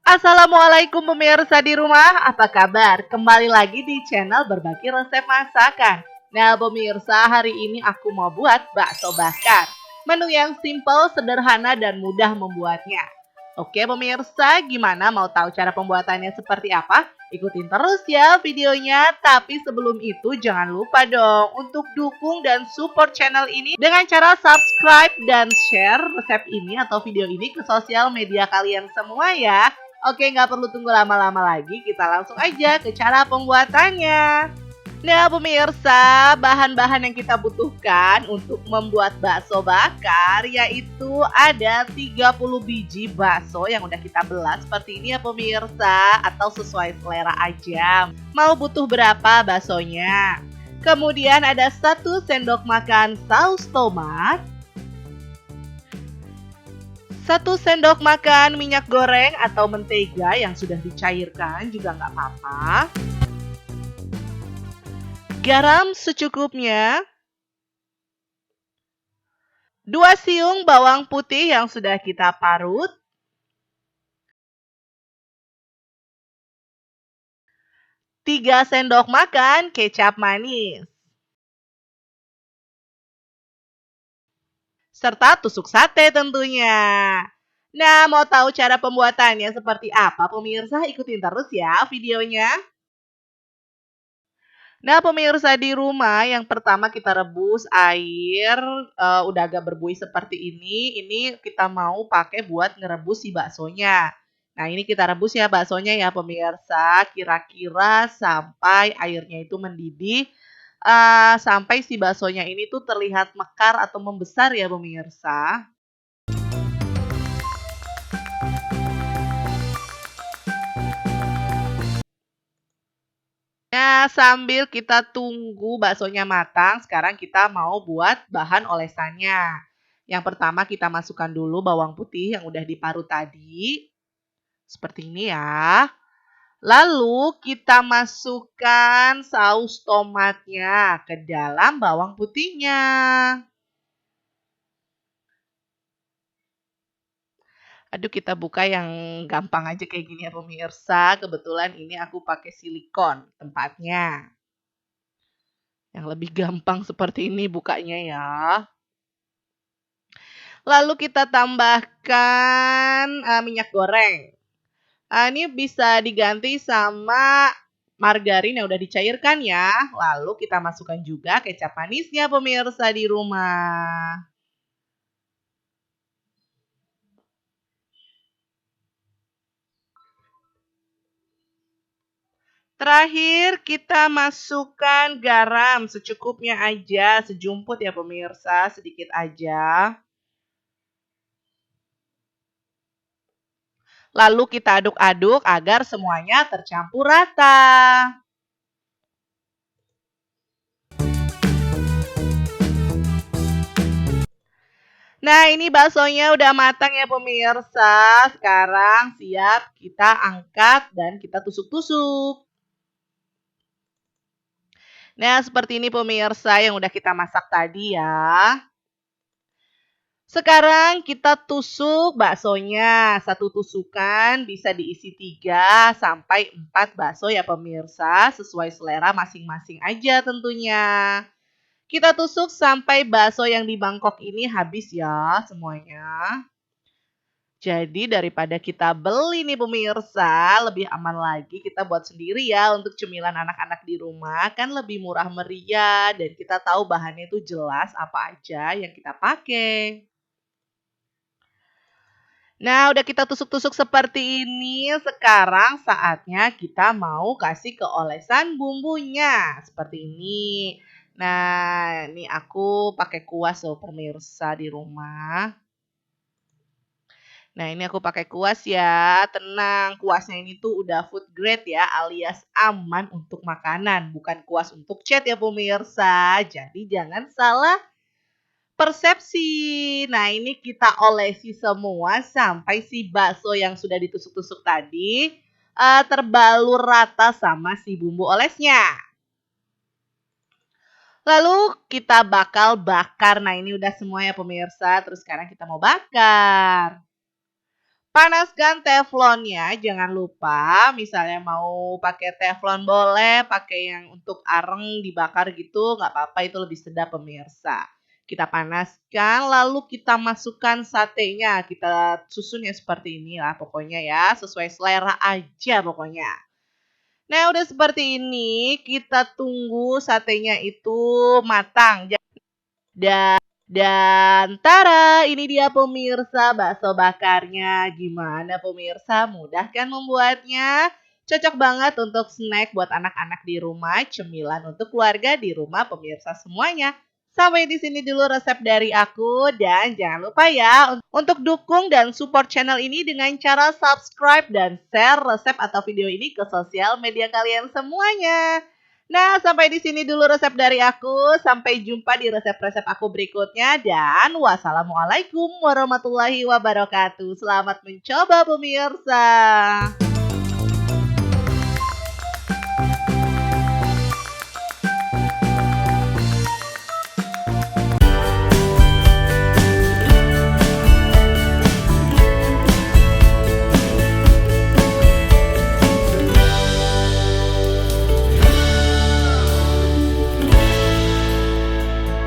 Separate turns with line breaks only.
Assalamualaikum pemirsa di rumah, apa kabar? Kembali lagi di channel berbagi resep masakan. Nah pemirsa, hari ini aku mau buat bakso bakar. Menu yang simple, sederhana, dan mudah membuatnya. Oke pemirsa, gimana mau tahu cara pembuatannya seperti apa? Ikutin terus ya videonya. Tapi sebelum itu jangan lupa dong untuk dukung dan support channel ini dengan cara subscribe dan share resep ini atau video ini ke sosial media kalian semua ya. Oke, nggak perlu tunggu lama-lama lagi, kita langsung aja ke cara pembuatannya. Nah, pemirsa, bahan-bahan yang kita butuhkan untuk membuat bakso bakar yaitu ada 30 biji bakso yang udah kita belah seperti ini ya pemirsa, atau sesuai selera aja. Mau butuh berapa baksonya? Kemudian ada 1 sendok makan saus tomat, 1 sendok makan minyak goreng atau mentega yang sudah dicairkan juga nggak apa-apa. Garam secukupnya. 2 siung bawang putih yang sudah kita parut. 3 sendok makan kecap manis. Serta tusuk sate tentunya. Nah, mau tahu cara pembuatannya seperti apa pemirsa? Ikutin terus ya videonya. Nah, pemirsa di rumah, yang pertama kita rebus air, udah agak berbuih seperti ini. Ini kita mau pakai buat ngerebus si baksonya. Nah, ini kita rebus ya baksonya ya pemirsa, kira-kira sampai airnya itu mendidih, sampai si baksonya ini tuh terlihat mekar atau membesar ya pemirsa. Nah, sambil kita tunggu baksonya matang, sekarang kita mau buat bahan olesannya. Yang pertama kita masukkan dulu bawang putih yang udah diparut tadi. Seperti ini ya. Lalu kita masukkan saus tomatnya ke dalam bawang putihnya. Aduh, kita buka yang gampang aja kayak gini ya pemirsa. Kebetulan ini aku pakai silikon tempatnya. Yang lebih gampang seperti ini bukanya ya. Lalu kita tambahkan, minyak goreng. Ini bisa diganti sama margarin yang udah dicairkan ya. Lalu kita masukkan juga kecap manisnya pemirsa di rumah. Terakhir kita masukkan garam secukupnya aja, sejumput ya pemirsa, sedikit aja. Lalu kita aduk-aduk agar semuanya tercampur rata. Nah, ini baksonya udah matang ya pemirsa. Sekarang siap kita angkat dan kita tusuk-tusuk. Nah, seperti ini pemirsa yang udah kita masak tadi ya. Sekarang kita tusuk baksonya. 1 tusukan bisa diisi 3 sampai 4 bakso ya pemirsa. Sesuai selera masing-masing aja tentunya. Kita tusuk sampai bakso yang di mangkok ini habis ya semuanya. Jadi daripada kita beli nih pemirsa, lebih aman lagi kita buat sendiri ya untuk cemilan anak-anak di rumah. Kan lebih murah meriah dan kita tahu bahannya itu jelas apa aja yang kita pakai. Nah, udah kita tusuk-tusuk seperti ini. Sekarang saatnya kita mau kasih ke olesan bumbunya. Seperti ini. Nah, ini aku pakai kuas loh pemirsa di rumah. Nah, ini aku pakai kuas ya. Tenang, kuasnya ini tuh udah food grade ya, alias aman untuk makanan, bukan kuas untuk cat ya pemirsa. Jadi jangan salah persepsi. Nah, ini kita olesi semua sampai si bakso yang sudah ditusuk-tusuk tadi terbalur rata sama si bumbu olesnya. Lalu kita bakal bakar. Nah, ini udah semua ya pemirsa. Terus sekarang kita mau bakar. Panaskan teflonnya, jangan lupa misalnya mau pakai teflon boleh, pakai yang untuk areng dibakar gitu, nggak apa-apa itu lebih sedap pemirsa. Kita panaskan, lalu kita masukkan satenya, kita susunnya seperti ini lah pokoknya ya, sesuai selera aja pokoknya. Nah udah seperti ini, kita tunggu satenya itu matang. Dan tara, ini dia pemirsa bakso bakarnya. Gimana pemirsa? Mudah kan membuatnya? Cocok banget untuk snack buat anak-anak di rumah, cemilan untuk keluarga di rumah pemirsa semuanya. Sampai di sini dulu resep dari aku dan jangan lupa ya untuk dukung dan support channel ini dengan cara subscribe dan share resep atau video ini ke sosial media kalian semuanya. Nah, sampai di sini dulu resep dari aku. Sampai jumpa di resep-resep aku berikutnya. Dan wassalamualaikum warahmatullahi wabarakatuh. Selamat mencoba pemirsa.